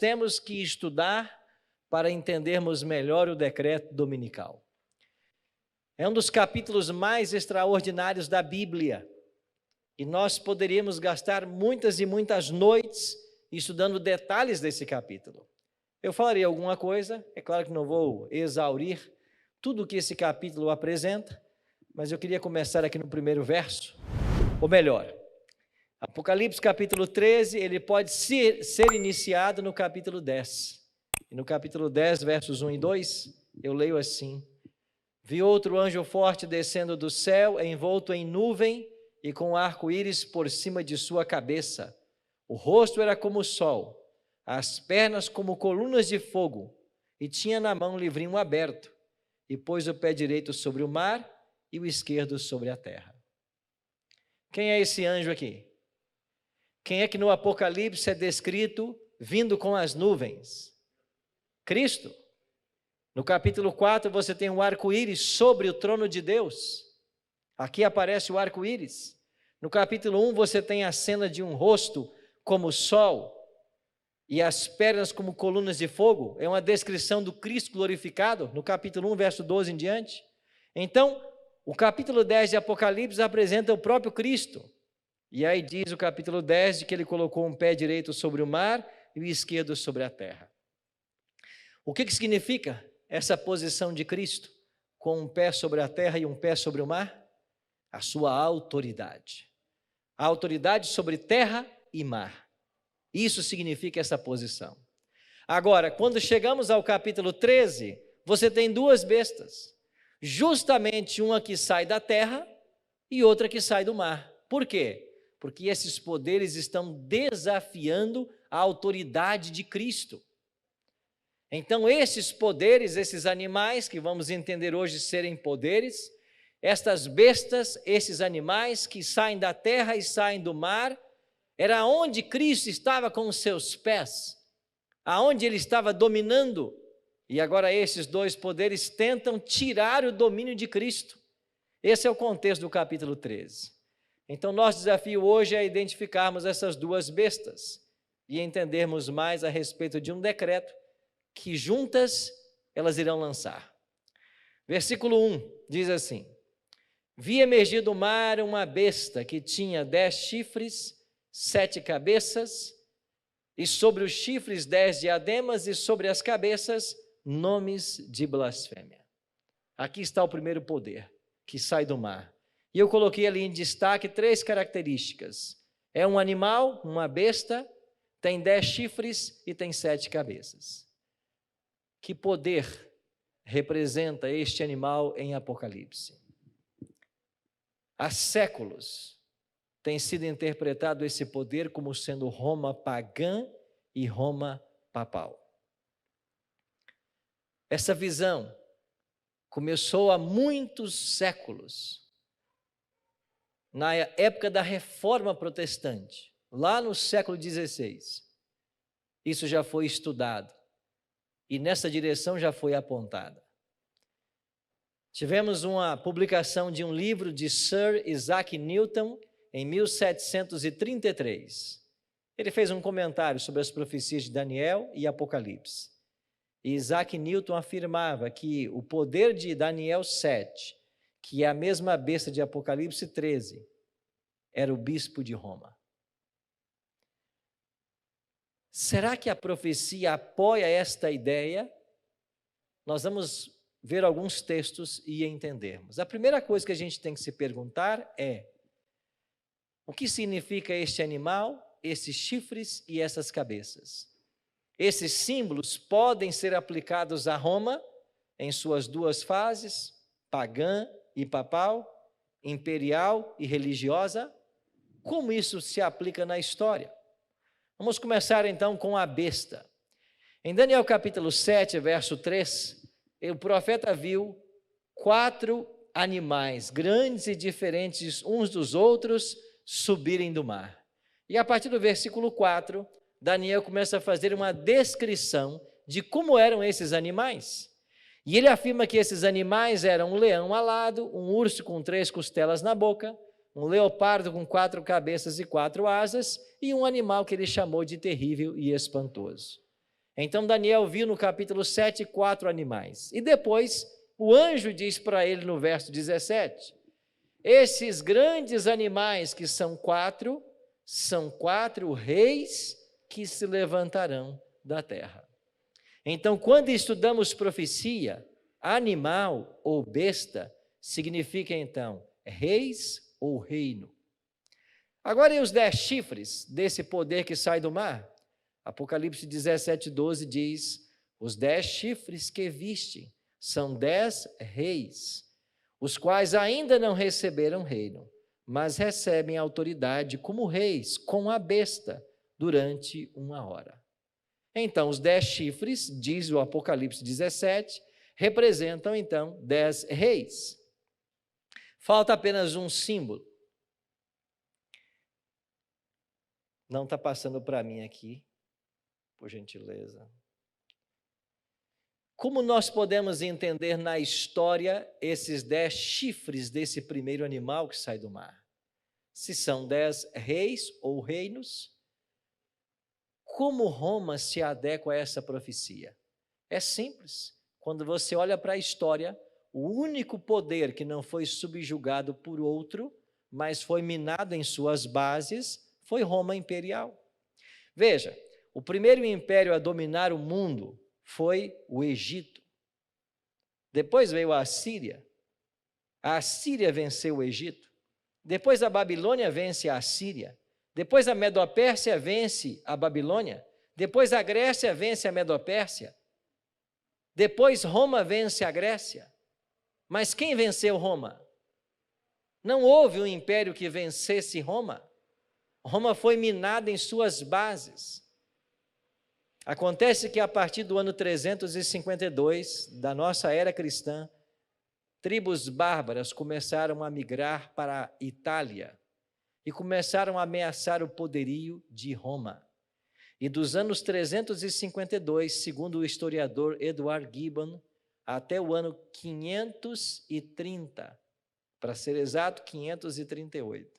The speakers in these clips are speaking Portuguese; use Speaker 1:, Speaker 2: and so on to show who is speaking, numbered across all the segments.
Speaker 1: temos que estudar para entendermos melhor o decreto dominical. É um dos capítulos mais extraordinários da Bíblia, e nós poderíamos gastar muitas e muitas noites estudando detalhes desse capítulo. Eu falarei alguma coisa, é claro que não vou exaurir tudo o que esse capítulo apresenta, mas eu queria começar aqui no primeiro verso, ou melhor, Apocalipse capítulo 13, ele pode ser iniciado no capítulo 10. E no capítulo 10, versos 1 e 2, eu leio assim: Vi outro anjo forte descendo do céu, envolto em nuvem e com um arco-íris por cima de sua cabeça. O rosto era como o sol, as pernas como colunas de fogo, e tinha na mão um livrinho aberto, e pôs o pé direito sobre o mar e o esquerdo sobre a terra. Quem é esse anjo aqui? Quem é que no Apocalipse é descrito vindo com as nuvens? Cristo. No capítulo 4 você tem um arco-íris sobre o trono de Deus. Aqui aparece o arco-íris. No capítulo 1 você tem a cena de um rosto como o sol e as pernas como colunas de fogo. É uma descrição do Cristo glorificado, no capítulo 1, verso 12 em diante. Então, o capítulo 10 de Apocalipse apresenta o próprio Cristo. E aí diz o capítulo 10 de que ele colocou um pé direito sobre o mar e o esquerdo sobre a terra. O que significa essa posição de Cristo, com um pé sobre a terra e um pé sobre o mar? A sua autoridade. A autoridade sobre terra e mar. Isso significa essa posição. Agora, quando chegamos ao capítulo 13, você tem duas bestas. Justamente uma que sai da terra e outra que sai do mar. Por quê? Porque esses poderes estão desafiando a autoridade de Cristo. Então, esses poderes, esses animais, que vamos entender hoje serem poderes, estas bestas, esses animais que saem da terra e saem do mar, era onde Cristo estava com os seus pés, aonde ele estava dominando, e agora esses dois poderes tentam tirar o domínio de Cristo. Esse é o contexto do capítulo 13. Então, nosso desafio hoje é identificarmos essas duas bestas e entendermos mais a respeito de um decreto que juntas elas irão lançar. Versículo 1 diz assim: Vi emergir do mar uma besta que tinha 10 chifres, 7 cabeças, e sobre os chifres 10 diademas, e sobre as cabeças nomes de blasfêmia. Aqui está o primeiro poder que sai do mar. E eu coloquei ali em destaque 3 características. É um animal, uma besta, tem 10 chifres e tem 7 cabeças. Que poder representa este animal em Apocalipse? Há séculos tem sido interpretado esse poder como sendo Roma pagã e Roma papal. Essa visão começou há muitos séculos, na época da Reforma Protestante, lá no século XVI. Isso já foi estudado e nessa direção já foi apontada. Tivemos uma publicação de um livro de Sir Isaac Newton em 1733. Ele fez um comentário sobre as profecias de Daniel e Apocalipse. E Isaac Newton afirmava que o poder de Daniel 7, que é a mesma besta de Apocalipse 13, era o bispo de Roma. Será que a profecia apoia esta ideia? Nós vamos ver alguns textos e entendermos. A primeira coisa que a gente tem que se perguntar é: o que significa este animal, esses chifres e essas cabeças? Esses símbolos podem ser aplicados a Roma em suas duas fases, pagã e papal, imperial e religiosa. Como isso se aplica na história? Vamos começar então com a besta. Em Daniel capítulo 7, verso 3, o profeta viu 4 animais grandes e diferentes uns dos outros subirem do mar. E a partir do versículo 4, Daniel começa a fazer uma descrição de como eram esses animais. E ele afirma que esses animais eram um leão alado, um urso com 3 costelas na boca, um leopardo com 4 cabeças e 4 asas, e um animal que ele chamou de terrível e espantoso. Então Daniel viu no capítulo 7 4 animais. E depois o anjo diz para ele no verso 17: esses grandes animais que são quatro reis que se levantarão da terra. Então, quando estudamos profecia, animal ou besta, significa então reis ou reino. Agora, e os 10 chifres desse poder que sai do mar? Apocalipse 17:12 diz: os 10 chifres que viste são 10 reis, os quais ainda não receberam reino, mas recebem autoridade como reis com a besta durante 1 hora. Então, os 10 chifres, diz o Apocalipse 17, representam então 10 reis. Falta apenas um símbolo. Não está passando para mim aqui, por gentileza. Como nós podemos entender na história esses 10 chifres desse primeiro animal que sai do mar? Se são 10 reis ou reinos, como Roma se adequa a essa profecia? É simples. Quando você olha para a história, o único poder que não foi subjugado por outro, mas foi minado em suas bases, foi Roma imperial. Veja, o primeiro império a dominar o mundo foi o Egito. Depois veio a Assíria. A Assíria venceu o Egito. Depois a Babilônia vence a Assíria. Depois a Medopérsia vence a Babilônia. Depois a Grécia vence a Medopérsia. Depois Roma vence a Grécia. Mas quem venceu Roma? Não houve um império que vencesse Roma. Roma foi minada em suas bases. Acontece que a partir do ano 352 da nossa era cristã, tribos bárbaras começaram a migrar para a Itália e começaram a ameaçar o poderio de Roma. E dos anos 352, segundo o historiador Edward Gibbon, até o ano 530, para ser exato, 538,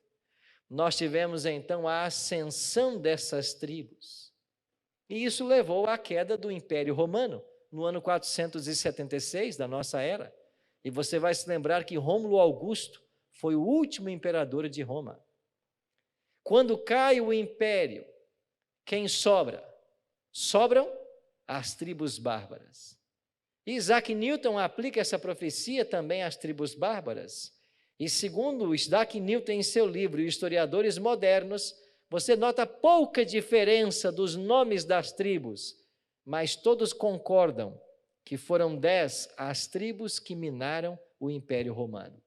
Speaker 1: nós tivemos então a ascensão dessas tribos. E isso levou à queda do Império Romano, no ano 476 da nossa era. E você vai se lembrar que Rômulo Augusto foi o último imperador de Roma. Quando cai o império, quem sobra? Sobram as tribos bárbaras. Isaac Newton aplica essa profecia também às tribos bárbaras. E segundo Isaac Newton em seu livro Historiadores Modernos, você nota pouca diferença dos nomes das tribos, mas todos concordam que foram 10 as tribos que minaram o Império Romano.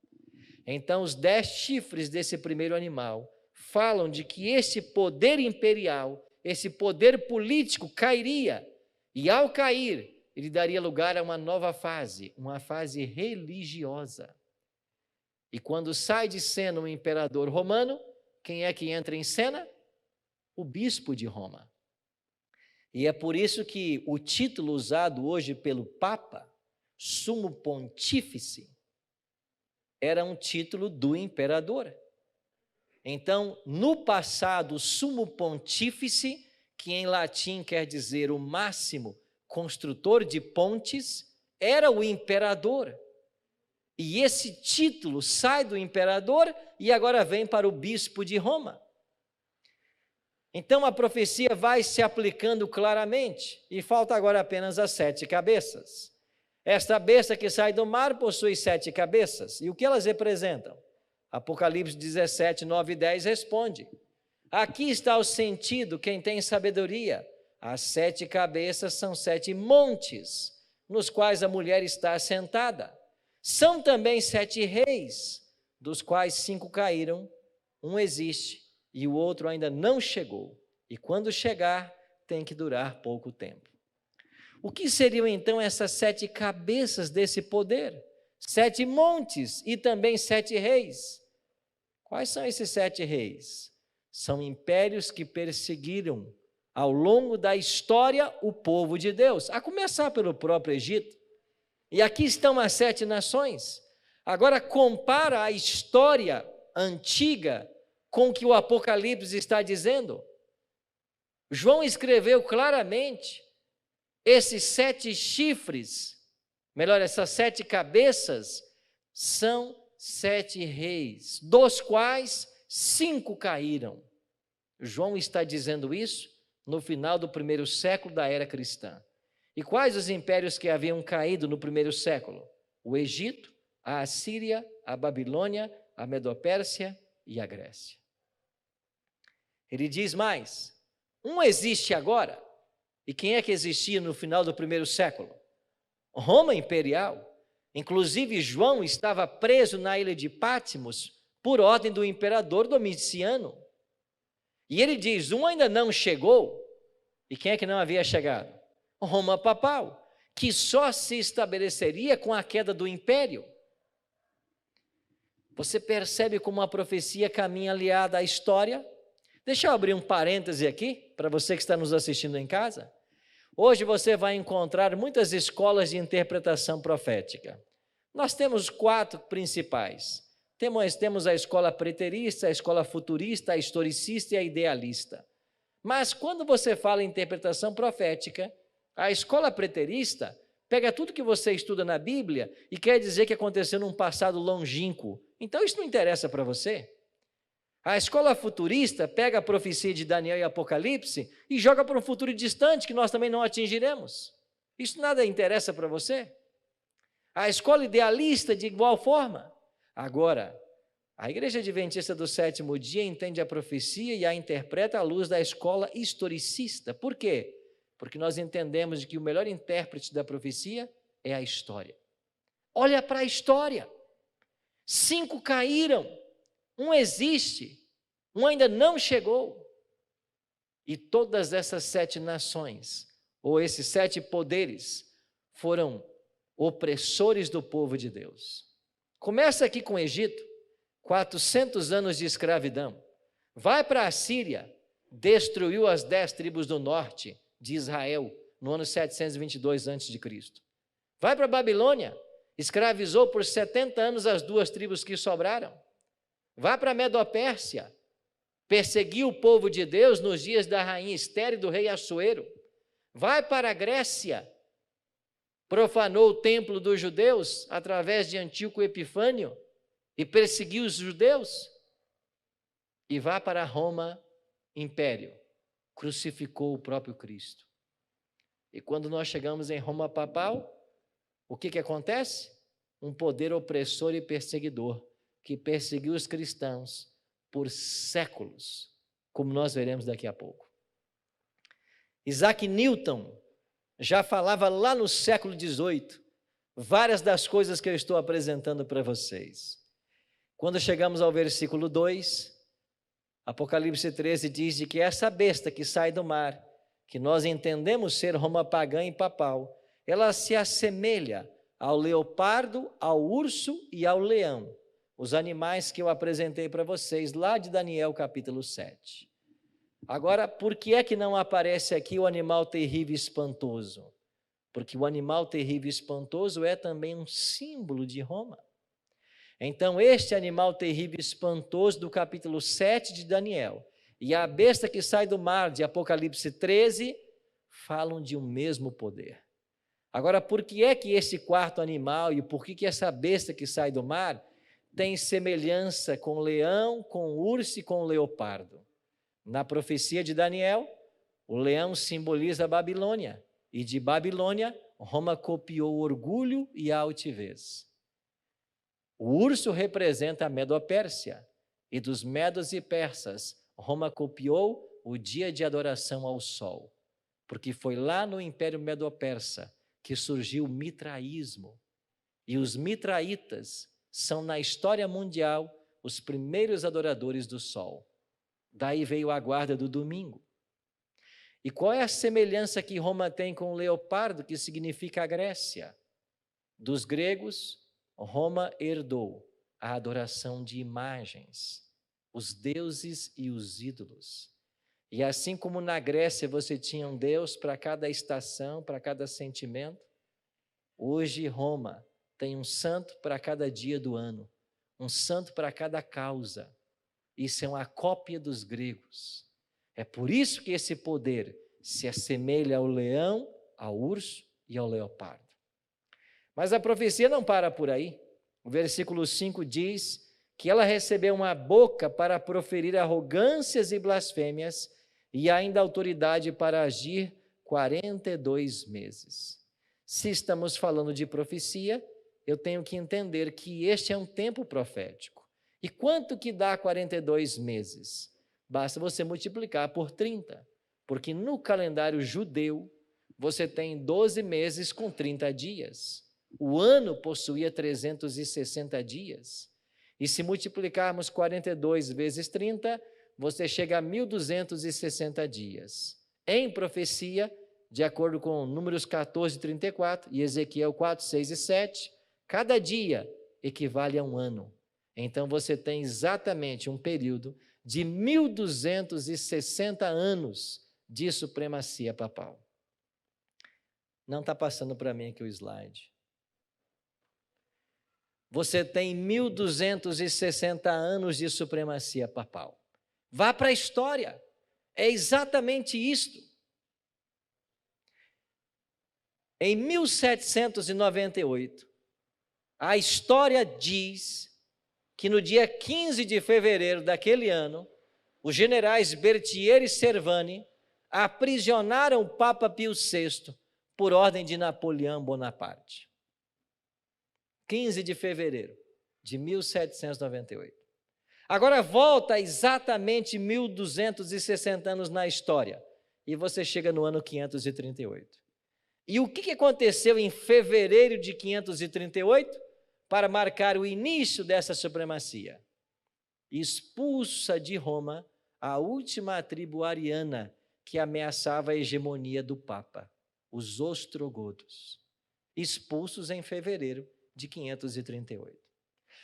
Speaker 1: Então, os 10 chifres desse primeiro animal falam de que esse poder imperial, esse poder político cairia, e ao cair, ele daria lugar a uma nova fase, uma fase religiosa. E quando sai de cena o imperador romano, quem é que entra em cena? O bispo de Roma. E é por isso que o título usado hoje pelo Papa, Sumo Pontífice, era um título do imperador. Então, no passado, Sumo Pontífice, que em latim quer dizer o máximo construtor de pontes, era o imperador. E esse título sai do imperador e agora vem para o bispo de Roma. Então a profecia vai se aplicando claramente, e falta agora apenas as 7 cabeças. Esta besta que sai do mar possui 7 cabeças, e o que elas representam? Apocalipse 17, 9 e 10 responde: aqui está o sentido, quem tem sabedoria. As 7 cabeças são 7 montes, nos quais a mulher está assentada. São também 7 reis, dos quais 5 caíram, um existe e o outro ainda não chegou. E quando chegar, tem que durar pouco tempo. O que seriam então essas 7 cabeças desse poder? 7 montes e também 7 reis. Quais são esses 7 reis? São impérios que perseguiram ao longo da história o povo de Deus, a começar pelo próprio Egito. E aqui estão as 7 nações. Agora compara a história antiga com o que o Apocalipse está dizendo. João escreveu claramente esses 7 chifres, melhor, essas 7 cabeças, são 7 reis, dos quais 5 caíram. João está dizendo isso no final do primeiro século da era cristã. E quais os impérios que haviam caído no primeiro século? O Egito, a Assíria, a Babilônia, a Medopérsia e a Grécia. Ele diz mais, um existe agora. E quem é que existia no final do primeiro século? Roma imperial. Inclusive João estava preso na ilha de Patmos por ordem do imperador Domiciano. E ele diz, um ainda não chegou. E quem é que não havia chegado? Roma papal, que só se estabeleceria com a queda do império. Você percebe como a profecia caminha aliada à história? Deixa eu abrir um parêntese aqui, para você que está nos assistindo em casa. Hoje você vai encontrar muitas escolas de interpretação profética. Nós temos 4 principais. Temos a escola preterista, a escola futurista, a historicista e a idealista. Mas quando você fala em interpretação profética, a escola preterista pega tudo que você estuda na Bíblia e quer dizer que aconteceu num passado longínquo. Então isso não interessa para você. A escola futurista pega a profecia de Daniel e Apocalipse e joga para um futuro distante que nós também não atingiremos. Isso nada interessa para você. A escola idealista de igual forma. Agora, a Igreja Adventista do Sétimo Dia entende a profecia e a interpreta à luz da escola historicista. Por quê? Porque nós entendemos que o melhor intérprete da profecia é a história. Olha para a história. 5 caíram, um existe, um ainda não chegou. E todas essas 7 nações, ou esses 7 poderes, foram opressores do povo de Deus. Começa aqui com o Egito, 400 anos de escravidão. Vai para a Síria, destruiu as 10 tribos do norte de Israel, no ano 722 a.C. Vai para a Babilônia, escravizou por 70 anos as 2 tribos que sobraram. Vai para a Medopérsia, perseguiu o povo de Deus nos dias da rainha Esther e do rei Assuero. Vai para a Grécia, profanou o templo dos judeus através de Antíoco Epifânio e perseguiu os judeus. E vai para Roma, império, crucificou o próprio Cristo. E quando nós chegamos em Roma papal, o que acontece? Um poder opressor e perseguidor, que perseguiu os cristãos por séculos, como nós veremos daqui a pouco. Isaac Newton já falava lá no século XVIII, várias das coisas que eu estou apresentando para vocês. Quando chegamos ao versículo 2, Apocalipse 13 diz de que essa besta que sai do mar, que nós entendemos ser Roma pagã e papal, ela se assemelha ao leopardo, ao urso e ao leão, os animais que eu apresentei para vocês lá de Daniel capítulo 7. Agora, por que é que não aparece aqui o animal terrível e espantoso? Porque o animal terrível e espantoso é também um símbolo de Roma. Então, este animal terrível e espantoso do capítulo 7 de Daniel e a besta que sai do mar de Apocalipse 13 falam de um mesmo poder. Agora, por que é que esse 4º animal e por que essa besta que sai do mar tem semelhança com o leão, com o urso e com o leopardo? Na profecia de Daniel, o leão simboliza a Babilônia, e de Babilônia, Roma copiou o orgulho e a altivez. O urso representa a Medopérsia, e dos medos e persas, Roma copiou o dia de adoração ao sol, porque foi lá no Império Medo-Persa que surgiu o mitraísmo, e os mitraítas são na história mundial os primeiros adoradores do sol. Daí veio a guarda do domingo. E qual é a semelhança que Roma tem com o leopardo, que significa a Grécia? Dos gregos, Roma herdou a adoração de imagens, os deuses e os ídolos. E assim como na Grécia você tinha um deus para cada estação, para cada sentimento, hoje Roma tem um santo para cada dia do ano, um santo para cada causa. Isso é uma cópia dos gregos. É por isso que esse poder se assemelha ao leão, ao urso e ao leopardo. Mas a profecia não para por aí. O versículo 5 diz que ela recebeu uma boca para proferir arrogâncias e blasfêmias e ainda autoridade para agir 42 meses. Se estamos falando de profecia, eu tenho que entender que este é um tempo profético. E quanto que dá 42 meses? Basta você multiplicar por 30, porque no calendário judeu você tem 12 meses com 30 dias. O ano possuía 360 dias. E se multiplicarmos 42 vezes 30, você chega a 1.260 dias. Em profecia, de acordo com Números 14, 34 e Ezequiel 4, 6 e 7, cada dia equivale a um ano. Então você tem exatamente um período de 1.260 anos de supremacia papal. Não está passando para mim aqui o slide. Você tem 1.260 anos de supremacia papal. Vá para a história. É exatamente isto. Em 1798, a história diz que no dia 15 de fevereiro daquele ano, os generais Berthier e Servani aprisionaram o Papa Pio VI por ordem de Napoleão Bonaparte. 15 de fevereiro de 1798. Agora volta exatamente 1.260 anos na história e você chega no ano 538. E o que aconteceu em fevereiro de 538 para marcar o início dessa supremacia? Expulsa de Roma a última tribo ariana que ameaçava a hegemonia do Papa, os ostrogodos, expulsos em fevereiro de 538.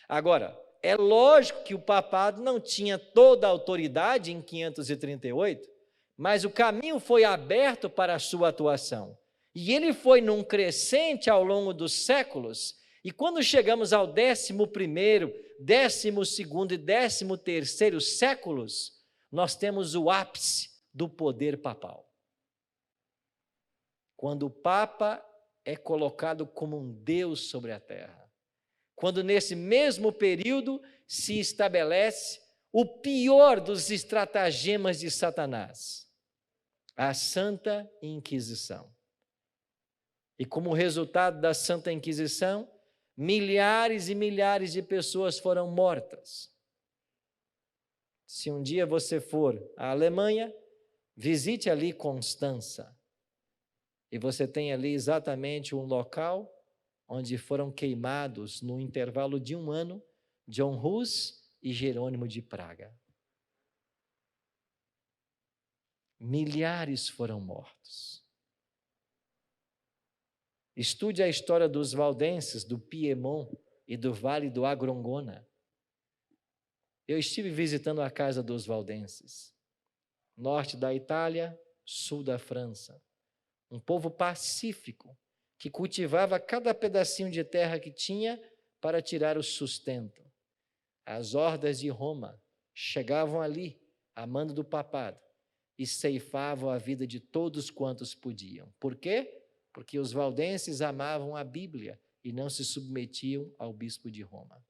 Speaker 1: Agora, é lógico que o papado não tinha toda a autoridade em 538, mas o caminho foi aberto para a sua atuação. E ele foi num crescente ao longo dos séculos, e quando chegamos ao 11º, 12º e 13º séculos, nós temos o ápice do poder papal. Quando o Papa é colocado como um Deus sobre a terra. Quando nesse mesmo período se estabelece o pior dos estratagemas de Satanás, a Santa Inquisição. E como resultado da Santa Inquisição, milhares e milhares de pessoas foram mortas. Se um dia você for à Alemanha, visite ali Constança. E você tem ali exatamente um local onde foram queimados, no intervalo de um ano, John Hus e Jerônimo de Praga. Milhares foram mortos. Estude a história dos valdenses, do Piemont e do Vale do Agrongona. Eu estive visitando a casa dos valdenses, norte da Itália, sul da França. Um povo pacífico, que cultivava cada pedacinho de terra que tinha para tirar o sustento. As hordas de Roma chegavam ali, a mando do papado, e ceifavam a vida de todos quantos podiam. Por quê? Porque os valdenses amavam a Bíblia e não se submetiam ao bispo de Roma.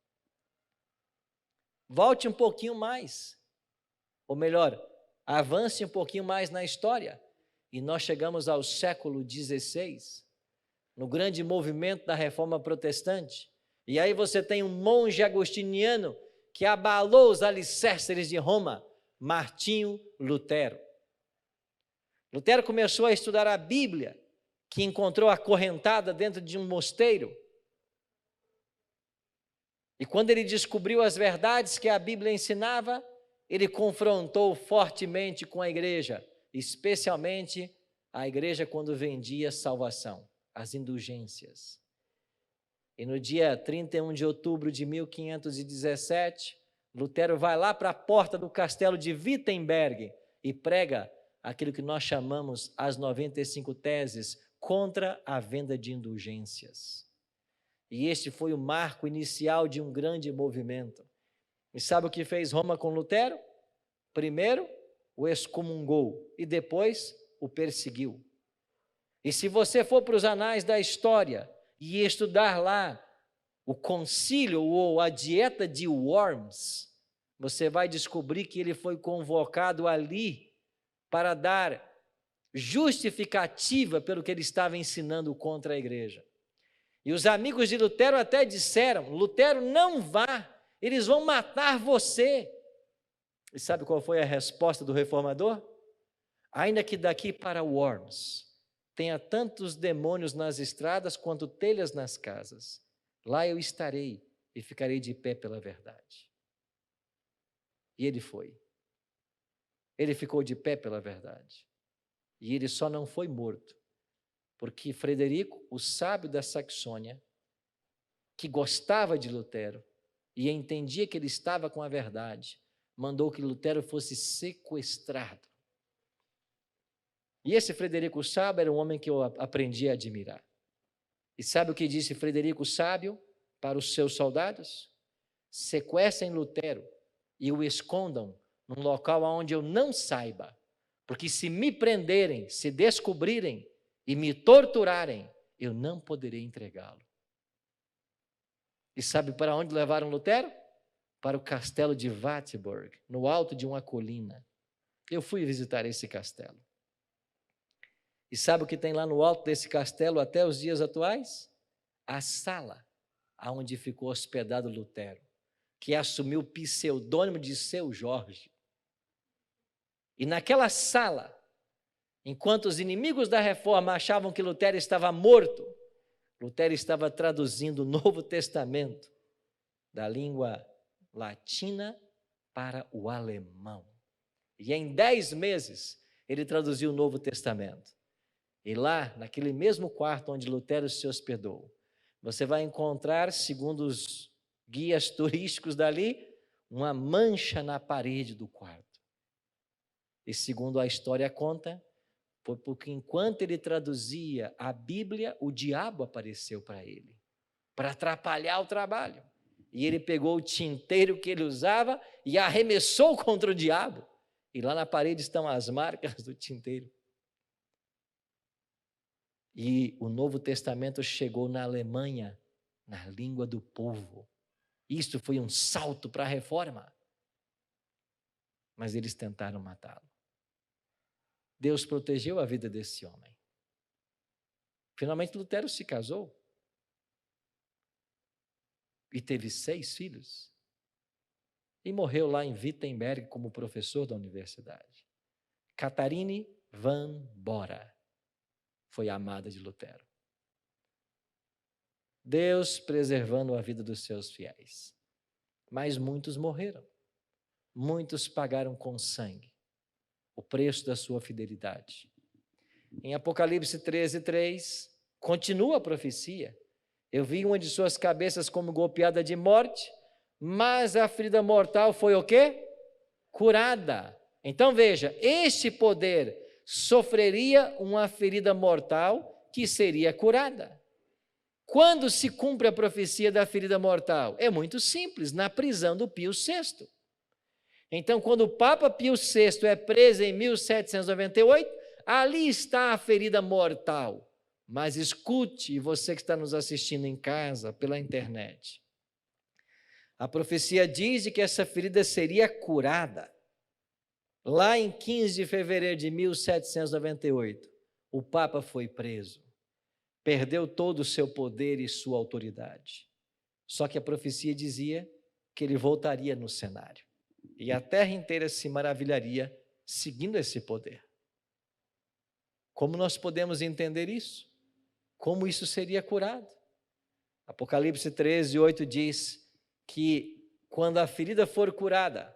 Speaker 1: Volte um pouquinho mais, ou melhor, avance um pouquinho mais na história, e nós chegamos ao século XVI, no grande movimento da Reforma Protestante. E aí você tem um monge agostiniano que abalou os alicerces de Roma, Martinho Lutero. Lutero começou a estudar a Bíblia, que encontrou acorrentada dentro de um mosteiro. E quando ele descobriu as verdades que a Bíblia ensinava, ele confrontou fortemente com a igreja, especialmente a igreja quando vendia salvação, as indulgências. E no dia 31 de outubro de 1517, Lutero vai lá para a porta do castelo de Wittenberg e prega aquilo que nós chamamos as 95 teses contra a venda de indulgências. E este foi o marco inicial de um grande movimento. E sabe o que fez Roma com Lutero? Primeiro, o excomungou e depois o perseguiu. E se você for para os anais da história e estudar lá o concílio ou a dieta de Worms, você vai descobrir que ele foi convocado ali para dar justificativa pelo que ele estava ensinando contra a igreja. E os amigos de Lutero até disseram: Lutero, não vá, eles vão matar você. E sabe qual foi a resposta do reformador? Ainda que daqui para Worms tenha tantos demônios nas estradas quanto telhas nas casas, lá eu estarei e ficarei de pé pela verdade. E ele foi. Ele ficou de pé pela verdade. E ele só não foi morto, porque Frederico, o sábio da Saxônia, que gostava de Lutero e entendia que ele estava com a verdade, mandou que Lutero fosse sequestrado. E esse Frederico Sábio era um homem que eu aprendi a admirar. E sabe o que disse Frederico Sábio para os seus soldados? Sequestrem Lutero e o escondam num local onde eu não saiba, porque se me prenderem, se descobrirem e me torturarem, eu não poderei entregá-lo. E sabe para onde levaram Lutero? Para o castelo de Wartburg, no alto de uma colina. Eu fui visitar esse castelo. E sabe o que tem lá no alto desse castelo até os dias atuais? A sala onde ficou hospedado Lutero, que assumiu o pseudônimo de Seu Jorge. E naquela sala, enquanto os inimigos da reforma achavam que Lutero estava morto, Lutero estava traduzindo o Novo Testamento da língua latina para o alemão. E em 10 meses, ele traduziu o Novo Testamento. E lá, naquele mesmo quarto onde Lutero se hospedou, você vai encontrar, segundo os guias turísticos dali, uma mancha na parede do quarto. E segundo a história conta, foi porque enquanto ele traduzia a Bíblia, o diabo apareceu para ele, para atrapalhar o trabalho. E ele pegou o tinteiro que ele usava e arremessou contra o diabo. E lá na parede estão as marcas do tinteiro. E o Novo Testamento chegou na Alemanha, na língua do povo. Isso foi um salto para a reforma. Mas eles tentaram matá-lo. Deus protegeu a vida desse homem. Finalmente Lutero se casou. E teve 6 filhos. E morreu lá em Wittenberg como professor da universidade. Catharine van Bora foi a amada de Lutero. Deus preservando a vida dos seus fiéis. Mas muitos morreram. Muitos pagaram com sangue o preço da sua fidelidade. Em Apocalipse 13:3, continua a profecia. Eu vi uma de suas cabeças como golpeada de morte, mas a ferida mortal foi o quê? Curada. Então veja, este poder sofreria uma ferida mortal que seria curada. Quando se cumpre a profecia da ferida mortal? É muito simples, na prisão do Pio VI. Então, quando o Papa Pio VI é preso em 1798, ali está a ferida mortal. Mas escute, você que está nos assistindo em casa, pela internet. A profecia diz que essa ferida seria curada. Lá em 15 de fevereiro de 1798, o Papa foi preso. Perdeu todo o seu poder e sua autoridade. Só que a profecia dizia que ele voltaria no cenário. E a terra inteira se maravilharia seguindo esse poder. Como nós podemos entender isso? Como isso seria curado? Apocalipse 13:8 diz que quando a ferida for curada,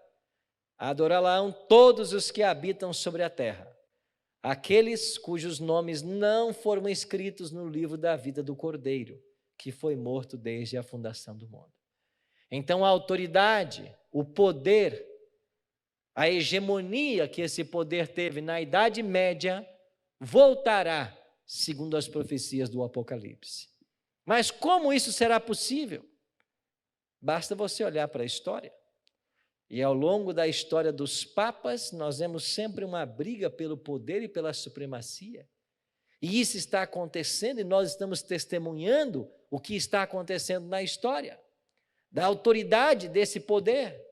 Speaker 1: adorá-la-ão todos os que habitam sobre a terra, aqueles cujos nomes não foram escritos no livro da vida do Cordeiro, que foi morto desde a fundação do mundo. Então a autoridade, o poder, a hegemonia que esse poder teve na Idade Média, voltará, segundo as profecias do Apocalipse. Mas como isso será possível? Basta você olhar para a história. E ao longo da história dos papas, nós vemos sempre uma briga pelo poder e pela supremacia. E isso está acontecendo e nós estamos testemunhando o que está acontecendo na história, da autoridade desse poder.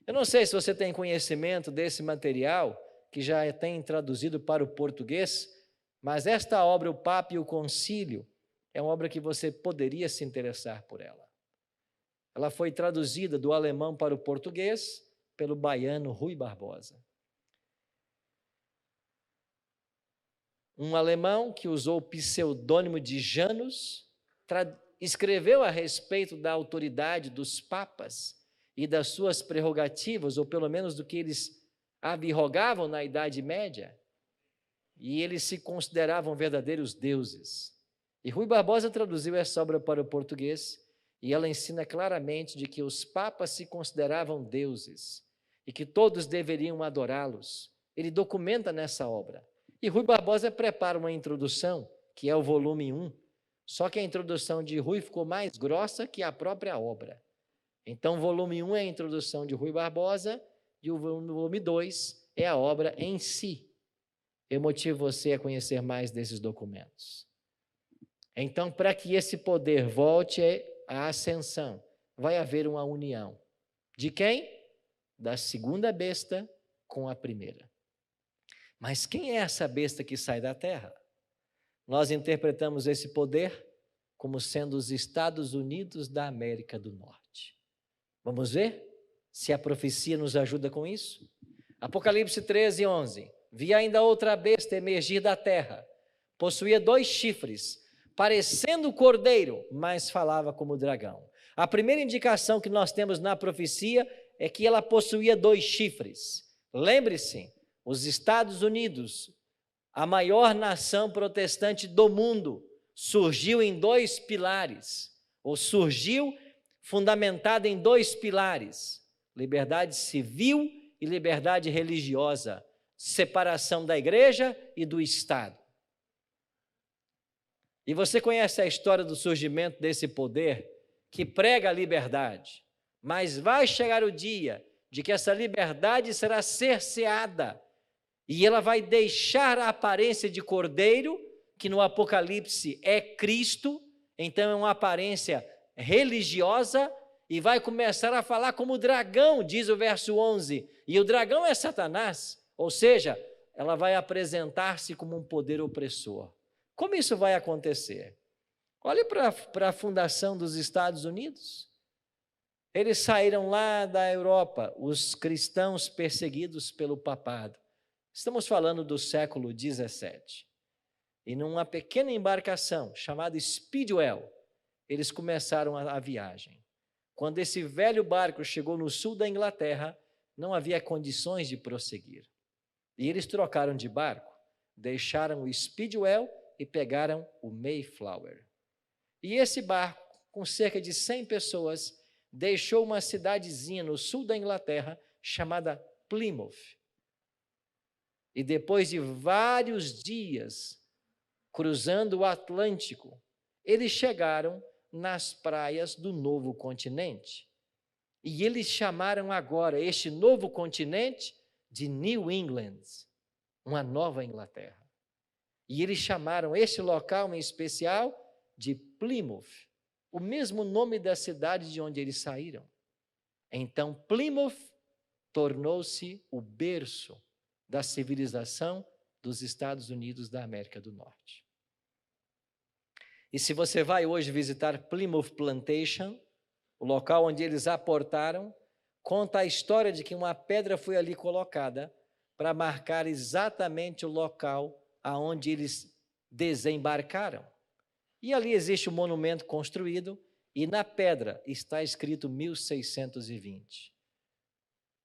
Speaker 1: Eu não sei se você tem conhecimento desse material, que já tem traduzido para o português, mas esta obra, O Papa e o Concílio, é uma obra que você poderia se interessar por ela. Ela foi traduzida do alemão para o português pelo baiano Rui Barbosa. Um alemão que usou o pseudônimo de Janus, escreveu a respeito da autoridade dos papas e das suas prerrogativas, ou pelo menos do que eles arrogavam na Idade Média, e eles se consideravam verdadeiros deuses. E Rui Barbosa traduziu essa obra para o português, e ela ensina claramente de que os papas se consideravam deuses, e que todos deveriam adorá-los. Ele documenta nessa obra. E Rui Barbosa prepara uma introdução, que é o volume 1, só que a introdução de Rui ficou mais grossa que a própria obra. Então, o volume 1 é a introdução de Rui Barbosa, e o volume 2 é a obra em si. Eu motivo você a conhecer mais desses documentos. Então, para que esse poder volte à ascensão, vai haver uma união. De quem? Da segunda besta com a primeira. Mas quem é essa besta que sai da terra? Nós interpretamos esse poder como sendo os Estados Unidos da América do Norte. Vamos ver se a profecia nos ajuda com isso? Apocalipse 13:11. Vi ainda outra besta emergir da terra. Possuía 2 chifres, parecendo cordeiro, mas falava como dragão. A primeira indicação que nós temos na profecia é que ela possuía 2 chifres. Lembre-se, os Estados Unidos, a maior nação protestante do mundo, surgiu em 2 pilares, ou surgiu fundamentada em 2 pilares: liberdade civil e liberdade religiosa, separação da igreja e do Estado. E você conhece a história do surgimento desse poder que prega a liberdade, mas vai chegar o dia de que essa liberdade será cerceada e ela vai deixar a aparência de cordeiro, que no Apocalipse é Cristo, então é uma aparência religiosa, e vai começar a falar como dragão, diz o verso 11, e o dragão é Satanás, ou seja, ela vai apresentar-se como um poder opressor. Como isso vai acontecer? Olhe para a fundação dos Estados Unidos. Eles saíram lá da Europa, os cristãos perseguidos pelo papado. Estamos falando do século 17. E numa pequena embarcação chamada Speedwell, eles começaram a viagem. Quando esse velho barco chegou no sul da Inglaterra, não havia condições de prosseguir. E eles trocaram de barco, deixaram o Speedwell e pegaram o Mayflower. E esse barco, com cerca de 100 pessoas, deixou uma cidadezinha no sul da Inglaterra chamada Plymouth. E depois de vários dias cruzando o Atlântico, eles chegaram nas praias do novo continente. E eles chamaram agora este novo continente de New England, uma nova Inglaterra. E eles chamaram este local em especial de Plymouth, o mesmo nome da cidade de onde eles saíram. Então, Plymouth tornou-se o berço da civilização dos Estados Unidos da América do Norte. E se você vai hoje visitar Plymouth Plantation, o local onde eles aportaram, conta a história de que uma pedra foi ali colocada para marcar exatamente o local aonde eles desembarcaram. E ali existe um monumento construído e na pedra está escrito 1620.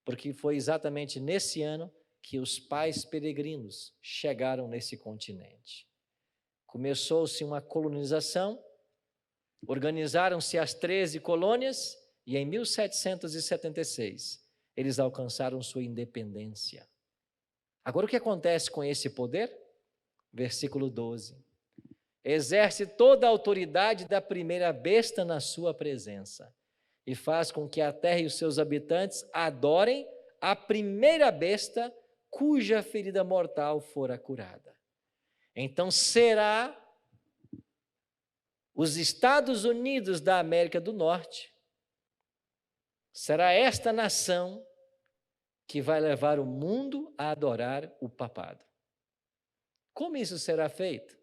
Speaker 1: Porque foi exatamente nesse ano que os pais peregrinos chegaram nesse continente. Começou-se uma colonização, organizaram-se as 13 colônias e em 1776 eles alcançaram sua independência. Agora o que acontece com esse poder? Versículo 12. Exerce toda a autoridade da primeira besta na sua presença e faz com que a terra e os seus habitantes adorem a primeira besta cuja ferida mortal fora curada. Então será os Estados Unidos da América do Norte, será esta nação que vai levar o mundo a adorar o papado. Como isso será feito?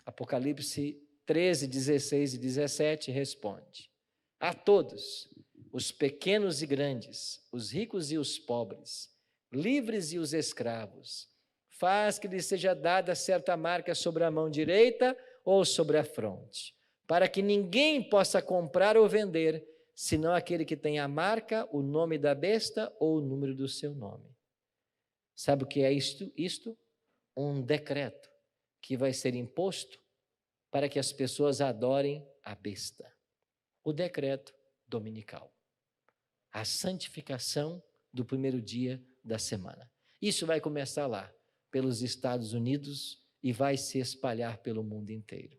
Speaker 1: Apocalipse 13, 16 e 17 responde: a todos, os pequenos e grandes, os ricos e os pobres, livres e os escravos, faz que lhes seja dada certa marca sobre a mão direita ou sobre a fronte, para que ninguém possa comprar ou vender, senão aquele que tem a marca, o nome da besta ou o número do seu nome. Sabe o que é isto? Um decreto que vai ser imposto para que as pessoas adorem a besta. O decreto dominical. A santificação do primeiro dia da semana. Isso vai começar lá, pelos Estados Unidos, e vai se espalhar pelo mundo inteiro.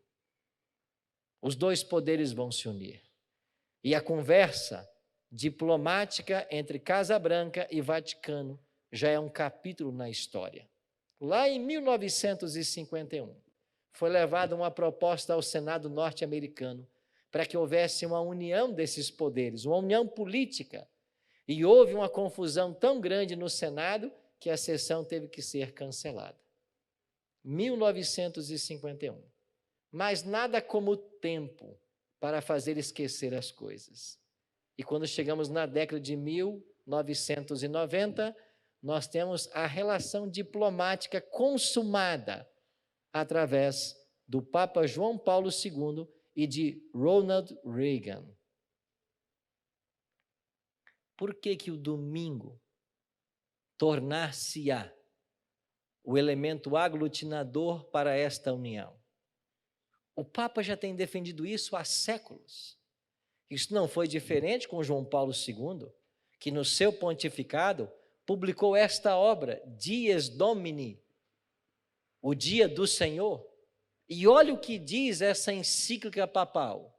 Speaker 1: Os dois poderes vão se unir. E a conversa diplomática entre Casa Branca e Vaticano já é um capítulo na história. Lá em 1951, foi levada uma proposta ao Senado norte-americano para que houvesse uma união desses poderes, uma união política. E houve uma confusão tão grande no Senado que a sessão teve que ser cancelada. 1951. Mas nada como o tempo para fazer esquecer as coisas. E quando chegamos na década de 1990, nós temos a relação diplomática consumada através do Papa João Paulo II e de Ronald Reagan. Por que o domingo tornar-se-á o elemento aglutinador para esta união? O Papa já tem defendido isso há séculos. Isso não foi diferente com João Paulo II, que no seu pontificado publicou esta obra, Dies Domini, o dia do Senhor. E olha o que diz essa encíclica papal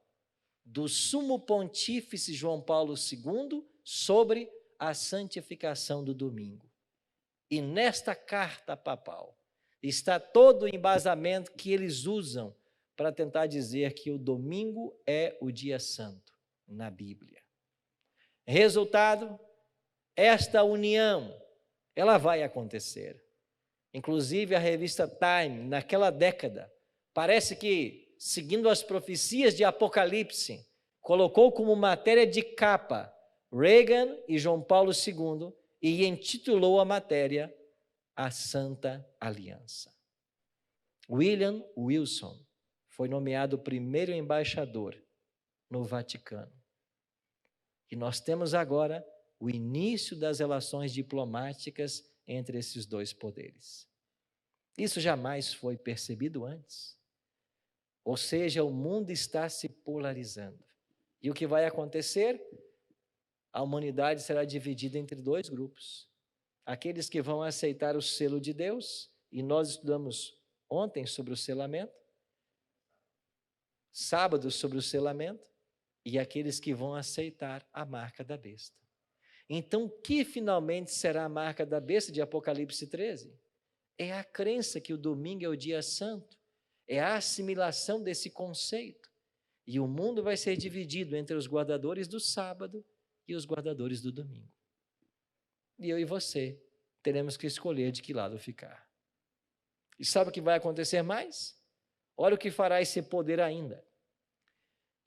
Speaker 1: do Sumo Pontífice João Paulo II sobre a santificação do domingo. E nesta carta papal está todo o embasamento que eles usam para tentar dizer que o domingo é o dia santo na Bíblia. Resultado, esta união, ela vai acontecer. Inclusive a revista Time, naquela década, parece que, seguindo as profecias de Apocalipse, colocou como matéria de capa Reagan e João Paulo II e intitulou a matéria A Santa Aliança. William Wilson foi nomeado o primeiro embaixador no Vaticano. E nós temos agora o início das relações diplomáticas entre esses dois poderes. Isso jamais foi percebido antes. Ou seja, o mundo está se polarizando. E o que vai acontecer? A humanidade será dividida entre dois grupos. Aqueles que vão aceitar o selo de Deus, e nós estudamos ontem sobre o selamento, sábado sobre o selamento, e aqueles que vão aceitar a marca da besta. Então, o que finalmente será a marca da besta de Apocalipse 13? É a crença que o domingo é o dia santo, é a assimilação desse conceito. E o mundo vai ser dividido entre os guardadores do sábado e os guardadores do domingo. E eu e você teremos que escolher de que lado ficar. E sabe o que vai acontecer mais? Olha o que fará esse poder ainda.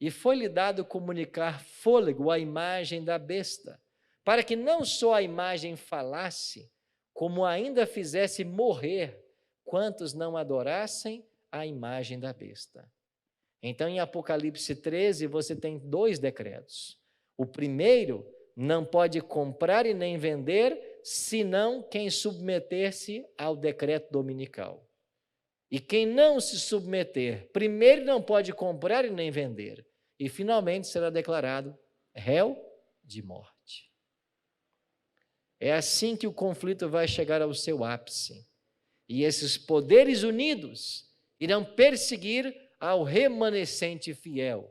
Speaker 1: E foi-lhe dado comunicar fôlego à imagem da besta, para que não só a imagem falasse, como ainda fizesse morrer quantos não adorassem a imagem da besta. Então, em Apocalipse 13, você tem dois decretos. O primeiro, não pode comprar e nem vender, senão quem submeter-se ao decreto dominical. E quem não se submeter, primeiro não pode comprar e nem vender, e finalmente será declarado réu de morte. É assim que o conflito vai chegar ao seu ápice. E esses poderes unidos irão perseguir ao remanescente fiel,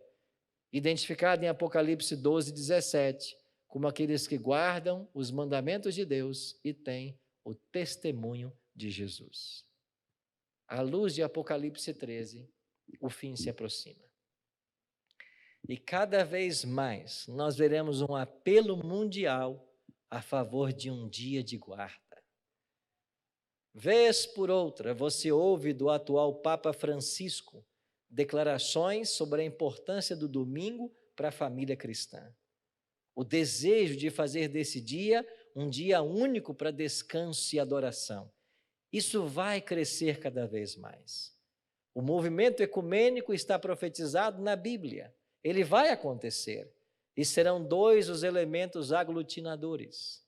Speaker 1: identificado em Apocalipse 12, 17, como aqueles que guardam os mandamentos de Deus e têm o testemunho de Jesus. À luz de Apocalipse 13, o fim se aproxima. E cada vez mais nós veremos um apelo mundial a favor de um dia de guarda. Vez por outra, você ouve do atual Papa Francisco declarações sobre a importância do domingo para a família cristã. O desejo de fazer desse dia um dia único para descanso e adoração. Isso vai crescer cada vez mais. O movimento ecumênico está profetizado na Bíblia. Ele vai acontecer. E serão dois os elementos aglutinadores: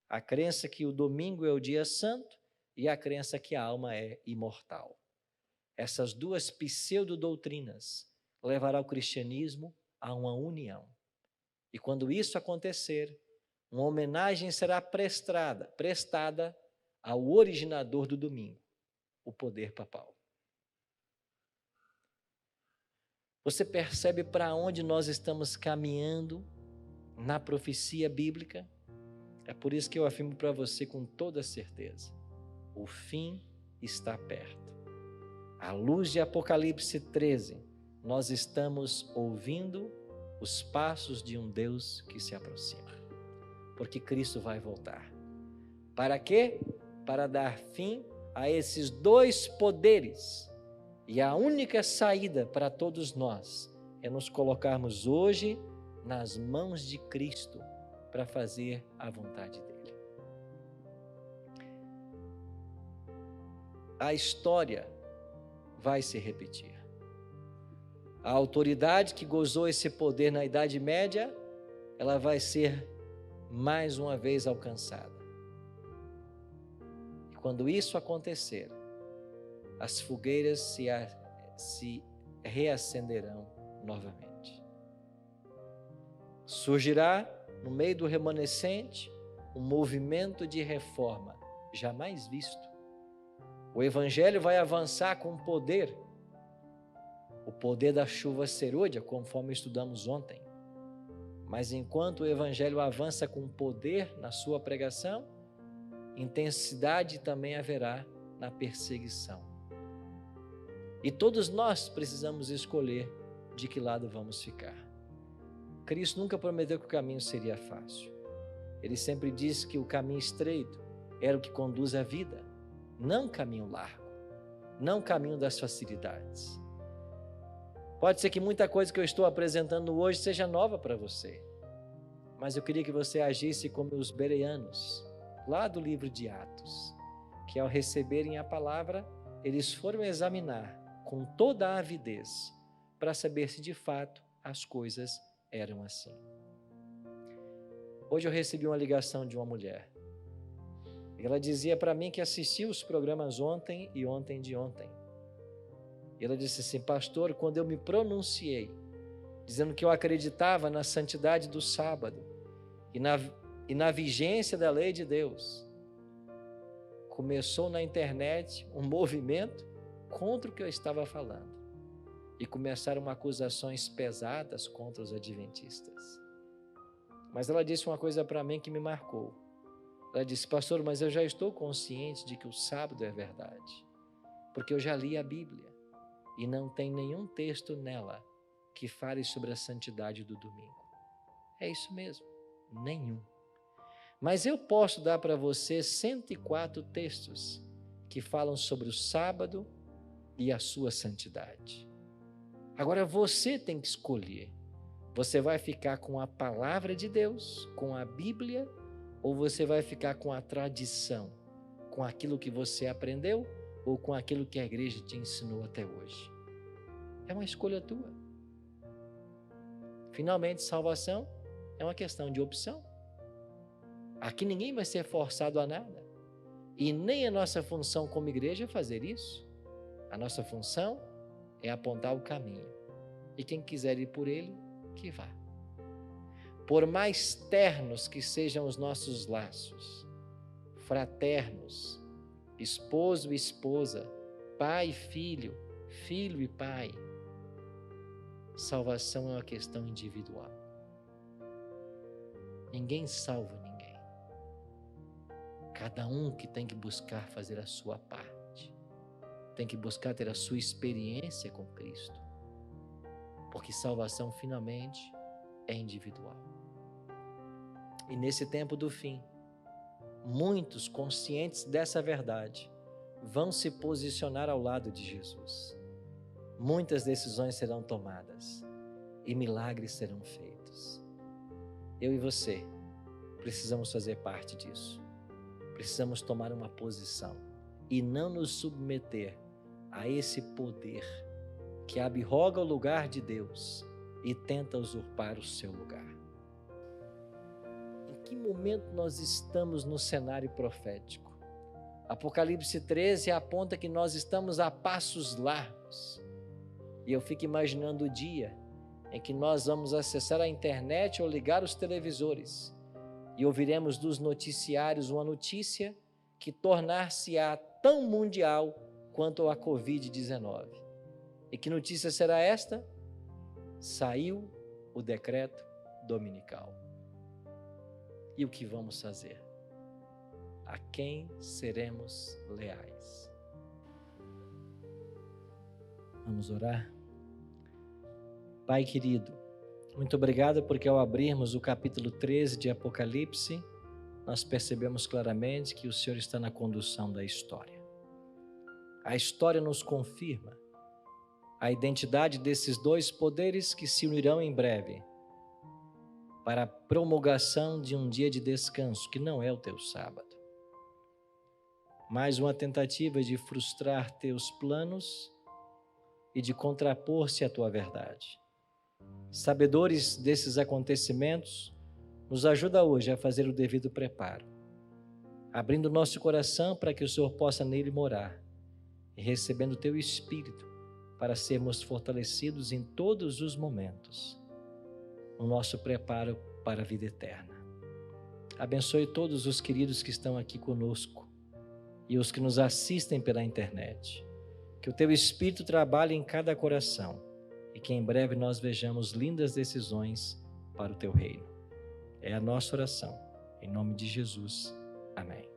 Speaker 1: a crença que o domingo é o dia santo e a crença que a alma é imortal. Essas duas pseudo-doutrinas levarão o cristianismo a uma união. E quando isso acontecer, uma homenagem será prestada ao originador do domingo, o poder papal. Você percebe para onde nós estamos caminhando na profecia bíblica? É por isso que eu afirmo para você com toda certeza: o fim está perto. À luz de Apocalipse 13, nós estamos ouvindo os passos de um Deus que se aproxima. Porque Cristo vai voltar. Para quê? Para dar fim a esses dois poderes. E a única saída para todos nós é nos colocarmos hoje nas mãos de Cristo para fazer a vontade dele. A história vai se repetir. A autoridade que gozou esse poder na Idade Média, ela vai ser mais uma vez alcançada. E quando isso acontecer, as fogueiras se reacenderão novamente. Surgirá no meio do remanescente um movimento de reforma jamais visto. O evangelho vai avançar com poder, o poder da chuva serôdia, conforme estudamos ontem. Mas enquanto o evangelho avança com poder na sua pregação, intensidade também haverá na perseguição. E todos nós precisamos escolher de que lado vamos ficar. Cristo nunca prometeu que o caminho seria fácil. Ele sempre disse que o caminho estreito era o que conduz à vida, não caminho largo, não caminho das facilidades. Pode ser que muita coisa que eu estou apresentando hoje seja nova para você, mas eu queria que você agisse como os bereanos, lá do livro de Atos, que ao receberem a palavra, eles foram examinar com toda a avidez para saber se de fato as coisas eram assim. Hoje eu recebi uma ligação de uma mulher. Ela dizia para mim que assistiu os programas ontem e ontem de ontem. E ela disse assim: pastor, quando eu me pronunciei, dizendo que eu acreditava na santidade do sábado e na vigência da lei de Deus, começou na internet um movimento contra o que eu estava falando. E começaram acusações pesadas contra os adventistas. Mas ela disse uma coisa para mim que me marcou. Ela disse: pastor, mas eu já estou consciente de que o sábado é verdade, porque eu já li a Bíblia e não tem nenhum texto nela que fale sobre a santidade do domingo. É isso mesmo, nenhum. Mas eu posso dar para você 104 textos que falam sobre o sábado e a sua santidade. Agora você tem que escolher. Você vai ficar com a palavra de Deus, com a Bíblia, ou você vai ficar com a tradição, com aquilo que você aprendeu ou com aquilo que a igreja te ensinou até hoje? É uma escolha tua. Finalmente, salvação é uma questão de opção. Aqui ninguém vai ser forçado a nada. E nem a nossa função como igreja é fazer isso. A nossa função é apontar o caminho. E quem quiser ir por ele, que vá. Por mais ternos que sejam os nossos laços, fraternos, esposo e esposa, pai e filho, filho e pai, salvação é uma questão individual. Ninguém salva ninguém. Cada um que tem que buscar fazer a sua parte. tem que buscar ter a sua experiência com Cristo. Porque salvação finalmente é individual. E nesse tempo do fim, muitos conscientes dessa verdade vão se posicionar ao lado de Jesus. Muitas decisões serão tomadas e milagres serão feitos. Eu e você precisamos fazer parte disso. Precisamos tomar uma posição e não nos submeter a esse poder que abroga o lugar de Deus e tenta usurpar o seu lugar. Em que momento nós estamos no cenário profético? Apocalipse 13 aponta que nós estamos a passos largos. E eu fico imaginando o dia em que nós vamos acessar a internet ou ligar os televisores e ouviremos dos noticiários uma notícia que tornar-se-á tão mundial quanto a Covid-19. E que notícia será esta? Saiu o decreto dominical. E o que vamos fazer? A quem seremos leais? Vamos orar? Pai querido, muito obrigado porque ao abrirmos o capítulo 13 de Apocalipse, nós percebemos claramente que o Senhor está na condução da história. A história nos confirma a identidade desses dois poderes que se unirão em breve para a promulgação de um dia de descanso, que não é o teu sábado. Mais uma tentativa de frustrar teus planos e de contrapor-se à tua verdade. Sabedores desses acontecimentos, nos ajuda hoje a fazer o devido preparo, abrindo nosso coração para que o Senhor possa nele morar e recebendo o teu Espírito para sermos fortalecidos em todos os momentos, no nosso preparo para a vida eterna. Abençoe todos os queridos que estão aqui conosco e os que nos assistem pela internet. Que o teu Espírito trabalhe em cada coração e que em breve nós vejamos lindas decisões para o teu reino. É a nossa oração. Em nome de Jesus. Amém.